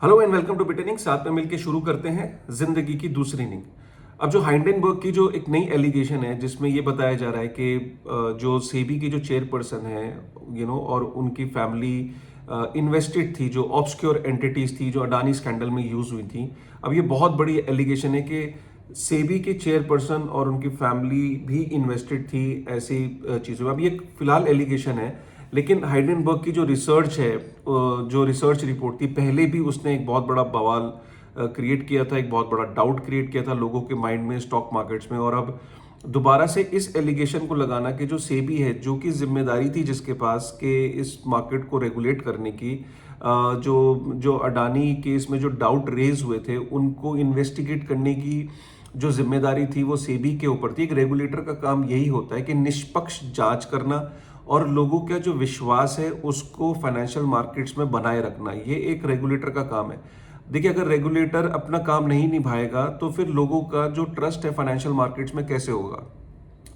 Hello and welcome to बिटेनिंग। साथ में मिलकर शुरू करते हैं जिंदगी की दूसरी इनिंग। अब जो हाइंडनबर्ग की जो एक नई एलिगेशन है जिसमें ये बताया जा रहा है कि जो सेबी की जो चेयरपर्सन है और उनकी फैमिली इन्वेस्टेड थी, जो ऑब्सक्योर एंटिटीज थी जो अडानी स्कैंडल में यूज हुई थी। अब ये बहुत बड़ी एलिगेशन है कि सेबी के चेयरपर्सन और उनकी फैमिली भी इन्वेस्टेड थी ऐसी चीज़ों में। अब ये फिलहाल एलिगेशन है, लेकिन हाइडेनबर्ग की जो रिसर्च है, जो रिसर्च रिपोर्ट थी, पहले भी उसने एक बहुत बड़ा बवाल क्रिएट किया था, एक बहुत बड़ा डाउट क्रिएट किया था लोगों के माइंड में, स्टॉक मार्केट्स में। और अब दोबारा से इस एलिगेशन को लगाना कि जो सेबी है, जो कि जिम्मेदारी थी जिसके पास कि इस मार्केट को रेगुलेट करने की, जो जो अडानी केस में जो डाउट रेज हुए थे उनको इन्वेस्टिगेट करने की जो जिम्मेदारी थी वो सेबी के ऊपर थी। एक रेगुलेटर का काम यही होता है कि निष्पक्ष जांच करना और लोगों का जो विश्वास है उसको फाइनेंशियल मार्केट्स में बनाए रखना, ये एक रेगुलेटर का काम है। देखिए, अगर रेगुलेटर अपना काम नहीं निभाएगा तो फिर लोगों का जो ट्रस्ट है फाइनेंशियल मार्केट्स में कैसे होगा।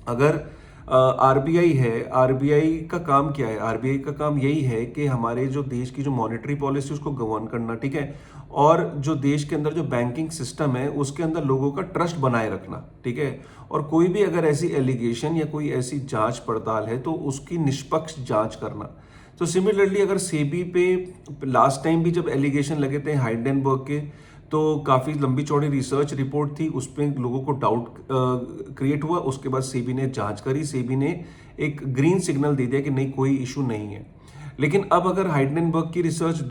अगर आरबीआई है, आरबीआई का काम क्या है? आरबीआई का काम यही है कि हमारे जो देश की जो मॉनेटरी पॉलिसी उसको गवर्न करना, ठीक है, और जो देश के अंदर जो बैंकिंग सिस्टम है उसके अंदर लोगों का ट्रस्ट बनाए रखना, ठीक है। और कोई भी अगर ऐसी एलिगेशन या कोई ऐसी जांच पड़ताल है तो उसकी निष्पक्ष जांच करना। तो सिमिलरली अगर सेबी पे लास्ट टाइम भी जब एलिगेशन लगे थे हाइडेनबर्ग के, तो काफ़ी लंबी चौड़ी रिसर्च रिपोर्ट थी, उसमें लोगों को डाउट क्रिएट हुआ। उसके बाद सेबी ने जांच करी, सेबी ने एक ग्रीन सिग्नल दे दिया कि नहीं, कोई इशू नहीं है। लेकिन अब अगर हाइडेनबर्ग की रिसर्च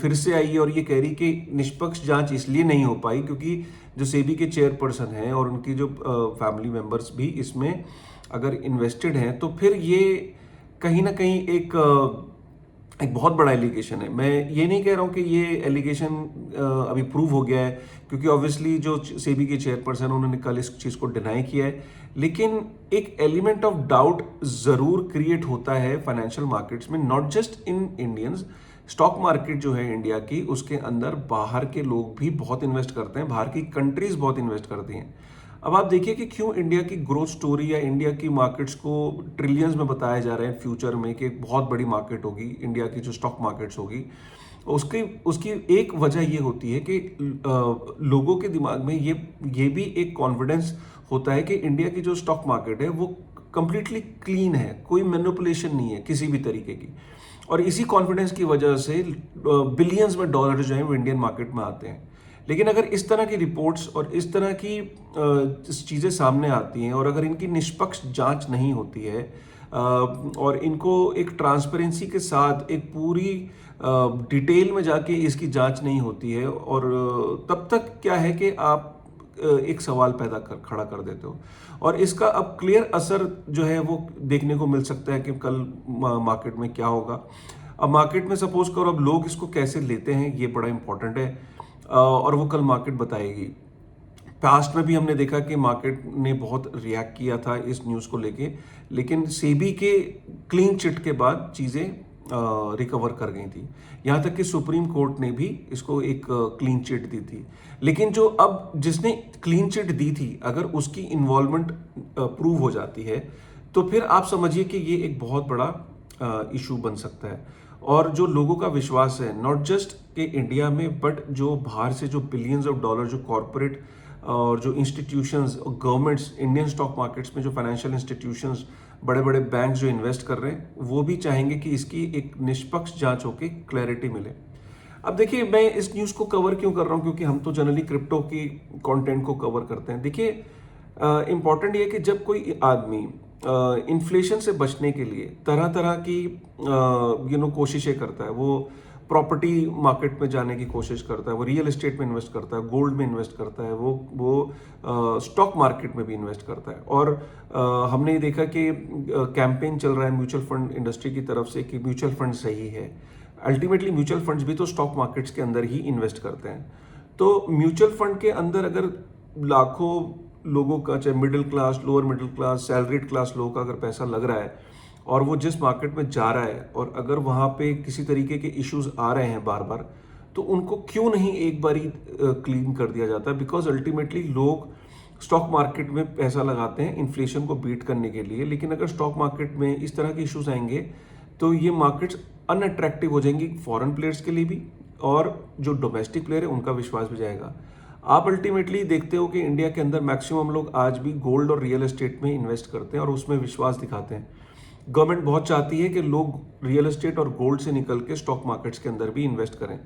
फिर से आई है और ये कह रही कि निष्पक्ष जांच इसलिए नहीं हो पाई क्योंकि जो सेबी के चेयरपर्सन हैं और उनकी जो फैमिली मेंबर्स भी इसमें अगर इन्वेस्टेड हैं, तो फिर ये कहीं ना कहीं एक बहुत बड़ा एलिगेशन है। मैं ये नहीं कह रहा हूँ कि ये एलिगेशन अभी प्रूव हो गया है, क्योंकि ऑब्वियसली जो सेबी के चेयरपर्सन उन्होंने कल इस चीज़ को डिनाई किया है, लेकिन एक एलिमेंट ऑफ डाउट ज़रूर क्रिएट होता है फाइनेंशियल मार्केट्स में, not just in Indians. Stock market जो है इंडिया की, उसके अंदर बाहर के लोग भी बहुत इन्वेस्ट करते हैं, बाहर की कंट्रीज बहुत इन्वेस्ट करती हैं। अब आप देखिए कि क्यों इंडिया की ग्रोथ स्टोरी या इंडिया की मार्केट्स को ट्रिलियंस में बताया जा रहा है फ्यूचर में कि एक बहुत बड़ी मार्केट होगी इंडिया की, जो स्टॉक मार्केट्स होगी। उसकी उसकी एक वजह ये होती है कि लोगों के दिमाग में ये भी एक कॉन्फिडेंस होता है कि इंडिया की जो स्टॉक मार्केट है वो कंप्लीटली क्लीन है, कोई मैनिपुलेशन नहीं है किसी भी तरीके की। और इसी कॉन्फिडेंस की वजह से बिलियंस में डॉलर जो है वो इंडियन मार्केट में आते हैं। लेकिन अगर इस तरह की रिपोर्ट्स और इस तरह की चीज़ें सामने आती हैं और अगर इनकी निष्पक्ष जांच नहीं होती है, और इनको एक ट्रांसपेरेंसी के साथ एक पूरी डिटेल में जाके इसकी जांच नहीं होती है, और तब तक क्या है कि आप एक सवाल खड़ा कर देते हो। और इसका अब क्लियर असर जो है वो देखने को मिल सकता है कि कल मार्केट में क्या होगा। अब मार्केट में सपोज करो अब लोग इसको कैसे लेते हैं, ये बड़ा इंपॉर्टेंट है, और वो कल मार्केट बताएगी। पास्ट में भी हमने देखा कि मार्केट ने बहुत रिएक्ट किया था इस न्यूज़ को लेके, लेकिन सेबी के क्लीन चिट के बाद चीज़ें रिकवर कर गई थी। यहाँ तक कि सुप्रीम कोर्ट ने भी इसको एक क्लीन चिट दी थी। लेकिन जो अब जिसने क्लीन चिट दी थी, अगर उसकी इन्वॉल्वमेंट प्रूव हो जाती है तो फिर आप समझिए कि ये एक बहुत बड़ा इशू बन सकता है। और जो लोगों का विश्वास है, नॉट जस्ट कि इंडिया में, बट जो बाहर से जो बिलियंस ऑफ डॉलर जो कॉरपोरेट और जो इंस्टीट्यूशंस और गवर्नमेंट्स इंडियन स्टॉक मार्केट्स में, जो फाइनेंशियल इंस्टीट्यूशंस, बड़े बड़े बैंक जो इन्वेस्ट कर रहे हैं, वो भी चाहेंगे कि इसकी एक निष्पक्ष जांच होकर क्लैरिटी मिले। अब देखिए, मैं इस न्यूज़ को कवर क्यों कर रहा हूँ, क्योंकि हम तो जनरली क्रिप्टो की कंटेंट को कवर करते हैं। देखिए, इंपॉर्टेंट ये है कि जब कोई आदमी इन्फ्लेशन से बचने के लिए तरह तरह की कोशिशें करता है, वो प्रॉपर्टी मार्केट में जाने की कोशिश करता है, वो रियल एस्टेट में इन्वेस्ट करता है, गोल्ड में इन्वेस्ट करता है, वो स्टॉक मार्केट में भी इन्वेस्ट करता है। और हमने ये देखा कि कैंपेन चल रहा है म्यूचुअल फंड इंडस्ट्री की तरफ से कि म्यूचुअल फंड सही है। अल्टीमेटली म्यूचुअल फंड्स भी तो स्टॉक मार्केट्स के अंदर ही इन्वेस्ट करते हैं। तो म्यूचुअल फंड के अंदर अगर लाखों लोगों का, चाहे middle class, lower middle class, salaried class लोगों का अगर पैसा लग रहा है और वो जिस मार्केट में जा रहा है, और अगर वहाँ पे किसी तरीके के इश्यूज आ रहे हैं बार बार, तो उनको क्यों नहीं एक बारी क्लीन कर दिया जाता है। बिकॉज अल्टीमेटली लोग स्टॉक मार्केट में पैसा लगाते हैं इन्फ्लेशन को बीट करने के लिए, लेकिन अगर स्टॉक मार्केट में इस तरह के इश्यूज आएंगे तो ये मार्केट्स अनअट्रैक्टिव हो जाएंगी फॉरेन प्लेयर्स के लिए भी, और जो डोमेस्टिक प्लेयर है उनका विश्वास भी जाएगा। आप अल्टीमेटली देखते हो कि इंडिया के अंदर मैक्सिमम लोग आज भी गोल्ड और रियल एस्टेट में इन्वेस्ट करते हैं और उसमें विश्वास दिखाते हैं। गवर्नमेंट बहुत चाहती है कि लोग रियल एस्टेट और गोल्ड से निकल के स्टॉक मार्केट्स के अंदर भी इन्वेस्ट करें।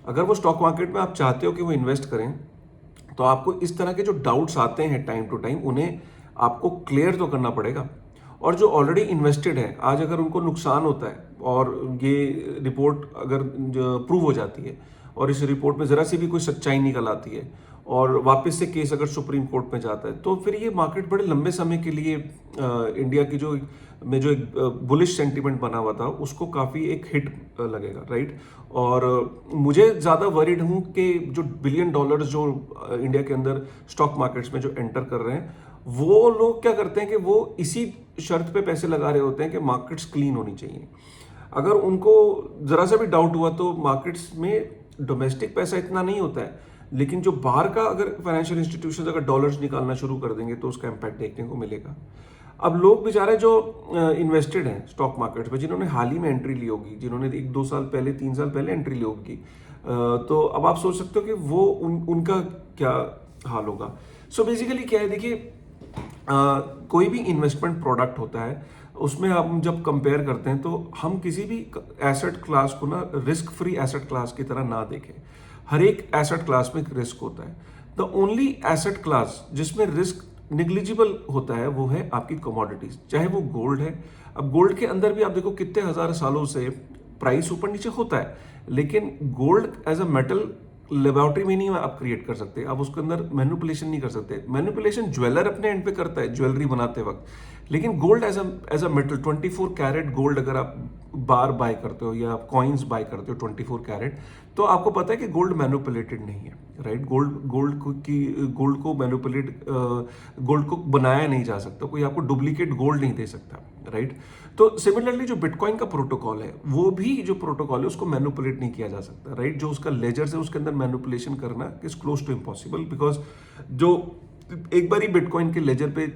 अगर वो स्टॉक मार्केट में आप चाहते हो कि वो इन्वेस्ट करें, तो आपको इस तरह के जो डाउट्स आते हैं टाइम टू टाइम, उन्हें आपको क्लियर तो करना पड़ेगा। और जो ऑलरेडी इन्वेस्टेड है, आज अगर उनको नुकसान होता है और ये रिपोर्ट अगर प्रूव हो जाती है और इस रिपोर्ट में ज़रा सी भी कोई सच्चाई निकल आती है और वापस से केस अगर सुप्रीम कोर्ट में जाता है, तो फिर ये मार्केट बड़े लंबे समय के लिए इंडिया की जो एक बुलिश सेंटीमेंट बना हुआ था उसको काफ़ी एक हिट लगेगा, राइट। और मुझे ज़्यादा वरीड हूँ कि जो बिलियन डॉलर्स जो इंडिया के अंदर स्टॉक मार्केट्स में जो एंटर कर रहे हैं, वो लोग क्या करते हैं कि वो इसी शर्त पे पैसे लगा रहे होते हैं कि मार्केट्स क्लीन होनी चाहिए। अगर उनको ज़रा सा भी डाउट हुआ तो मार्केट्स में डोमेस्टिक पैसा इतना नहीं होता है, लेकिन जो बाहर का अगर फाइनेंशियल इंस्टीट्यूशन अगर डॉलर्स निकालना शुरू कर देंगे तो उसका इम्पैक्ट देखने को मिलेगा। अब लोग बेचारे जो इन्वेस्टेड हैं स्टॉक मार्केट में, जिन्होंने हाल ही में एंट्री ली होगी, जिन्होंने 1-2 साल पहले 3 साल पहले एंट्री ली होगी, तो अब आप सोच सकते हो कि वो उनका क्या हाल होगा। सो बेसिकली क्या है, देखिए कोई भी इन्वेस्टमेंट प्रोडक्ट होता है उसमें हम जब कंपेयर करते हैं तो हम किसी भी एसेट क्लास को ना रिस्क फ्री एसेट क्लास की तरह ना देखें। हर एक एसेट क्लास में एक रिस्क होता है। द ओनली एसेट क्लास जिसमें रिस्क निग्लिजिबल होता है वो है आपकी कमोडिटीज, चाहे वो गोल्ड है। अब गोल्ड के अंदर भी आप देखो कितने हजार सालों से प्राइस ऊपर नीचे होता है, लेकिन gold as a metal laboratory में नहीं आप क्रिएट कर सकते, आप उसके अंदर मैनिपुलेशन नहीं कर सकते। मैनिपुलेशन ज्वेलर अपने एंड पे करता है ज्वेलरी बनाते वक्त, लेकिन gold as a metal 24 carat gold अगर आप बार बाय करते हो या आप कॉइन्स बाय करते हो 24 कैरेट, तो आपको पता है कि गोल्ड मैनिपुलेटेड नहीं है, राइट। गोल्ड को मैनिपुलेट गोल्ड को बनाया नहीं जा सकता, कोई आपको डुप्लीकेट गोल्ड नहीं दे सकता, राइट। तो सिमिलरली जो बिटकॉइन का प्रोटोकॉल है, वो भी जो प्रोटोकॉल है उसको मैनिपुलेट नहीं किया जा सकता, राइट। जो उसका लेजर्स है उसके अंदर मैनिपुलेशन करना is close to impossible, because जो एक बार ही बिटकॉइन के लेजर पे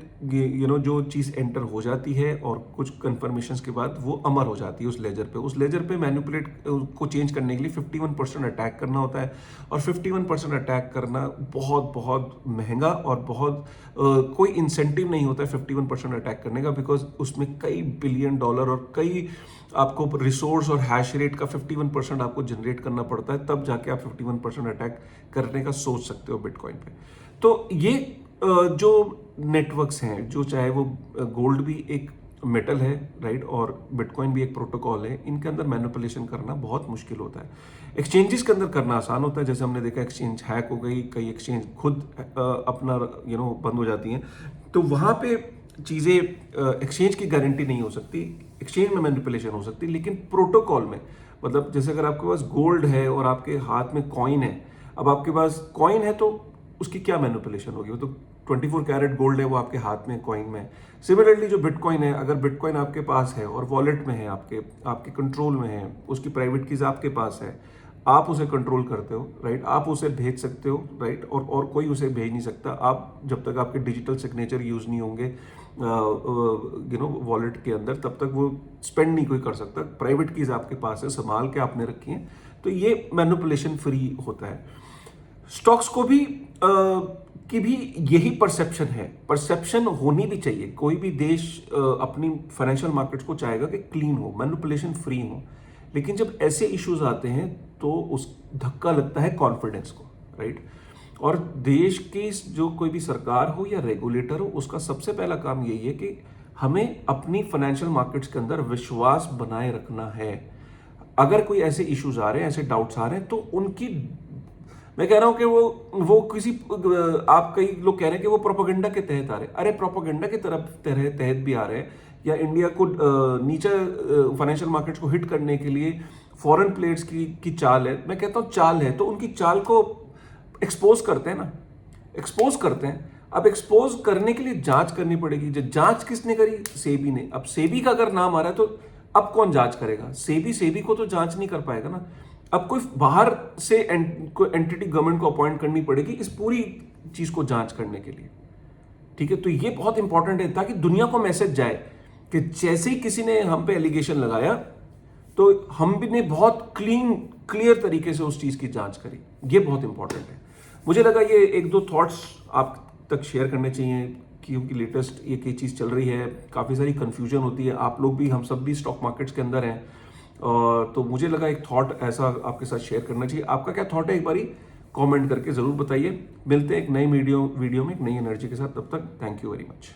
जो चीज़ एंटर हो जाती है और कुछ कंफर्मेशंस के बाद वो अमर हो जाती है उस लेजर पे मैनिपुलेट को चेंज करने के लिए 51% अटैक करना होता है। और 51% अटैक करना बहुत बहुत महंगा और बहुत कोई इंसेंटिव नहीं होता है 51% अटैक करने का, बिकॉज उसमें कई बिलियन डॉलर और कई आपको रिसोर्स और हैश रेट का 51% आपको जनरेट करना पड़ता है, तब जाके आप 51% अटैक करने का सोच सकते हो बिटकॉइन पे। तो ये जो नेटवर्क्स हैं, जो चाहे वो गोल्ड भी एक मेटल है, राइट, और बिटकॉइन भी एक प्रोटोकॉल है, इनके अंदर मैनिपुलेशन करना बहुत मुश्किल होता है। एक्सचेंजेस के अंदर करना आसान होता है, जैसे हमने देखा एक्सचेंज हैक हो गई, कई एक्सचेंज खुद अपना बंद हो जाती हैं, तो वहाँ पे चीज़ें एक्सचेंज की गारंटी नहीं हो सकती, एक्सचेंज में मैनिपुलेशन हो सकती, लेकिन प्रोटोकॉल में, मतलब जैसे अगर आपके पास गोल्ड है और आपके हाथ में कॉइन है, अब आपके पास कॉइन है तो उसकी क्या मैनिपुलेशन होगी, वो तो 24 कैरेट गोल्ड है, वो आपके हाथ में कॉइन में। सिमिलरली जो बिटकॉइन है, अगर बिटकॉइन आपके पास है और वॉलेट में है, आपके कंट्रोल में है, उसकी प्राइवेट कीज आपके पास है, आप उसे कंट्रोल करते हो, राइट, आप उसे भेज सकते हो, राइट, और कोई उसे भेज नहीं सकता, आप जब तक आपके डिजिटल सिग्नेचर यूज नहीं होंगे वॉलेट के अंदर, तब तक वो स्पेंड नहीं कोई कर सकता। प्राइवेट कीज आपके पास है, संभाल के आपने रखी है, तो ये मैनिपुलेशन फ्री होता है। स्टॉक्स को भी की भी यही परसेप्शन है, परसेप्शन होनी भी चाहिए। कोई भी देश अपनी फाइनेंशियल मार्केट्स को चाहेगा कि क्लीन हो, मैनिपुलेशन फ्री हो, लेकिन जब ऐसे इश्यूज आते हैं तो उस धक्का लगता है कॉन्फिडेंस को, राइट। और देश की जो कोई भी सरकार हो या रेगुलेटर हो, उसका सबसे पहला काम यही है कि हमें अपनी फाइनेंशियल मार्केट्स के अंदर विश्वास बनाए रखना है। अगर कोई ऐसे इश्यूज आ रहे हैं, ऐसे डाउट्स आ रहे हैं, तो उनकी, मैं कह रहा हूं कि वो किसी, आप कई लोग कह रहे हैं कि वो प्रोपेगेंडा के तहत आ रहे हैं। अरे प्रोपेगेंडा के तहत भी आ रहे हैं, या इंडिया को नीचे फाइनेंशियल मार्केट्स को हिट करने के लिए फॉरेन प्लेयर्स की चाल है। मैं कहता हूं चाल है तो उनकी चाल को एक्सपोज करते हैं ना, एक्सपोज करते हैं। अब एक्सपोज करने के लिए जांच करनी पड़ेगी। जो जांच किसने करी? सेबी ने। अब सेबी का अगर नाम आ रहा है तो अब कौन जांच करेगा? सेबी को तो जांच नहीं कर पाएगा ना। अब कोई बाहर से एंटिटी गवर्नमेंट को अपॉइंट करनी पड़ेगी इस पूरी चीज को जांच करने के लिए, ठीक है। तो ये बहुत इंपॉर्टेंट है ताकि दुनिया को मैसेज जाए कि जैसे ही किसी ने हम पे एलिगेशन लगाया तो हम भी ने बहुत क्लीन क्लियर तरीके से उस चीज़ की जांच करी। ये बहुत इंपॉर्टेंट है। मुझे लगा ये एक दो थॉट्स आप तक शेयर करने चाहिए, क्योंकि लेटेस्ट एक ये चीज़ चल रही है, काफ़ी सारी कन्फ्यूजन होती है, आप लोग भी, हम सब भी स्टॉक मार्केट्स के अंदर हैं। तो मुझे लगा एक थॉट ऐसा आपके साथ शेयर करना चाहिए। आपका क्या थॉट है, एक बारी कमेंट करके ज़रूर बताइए। मिलते हैं एक नई वीडियो में एक नई एनर्जी के साथ। तब तक थैंक यू वेरी मच।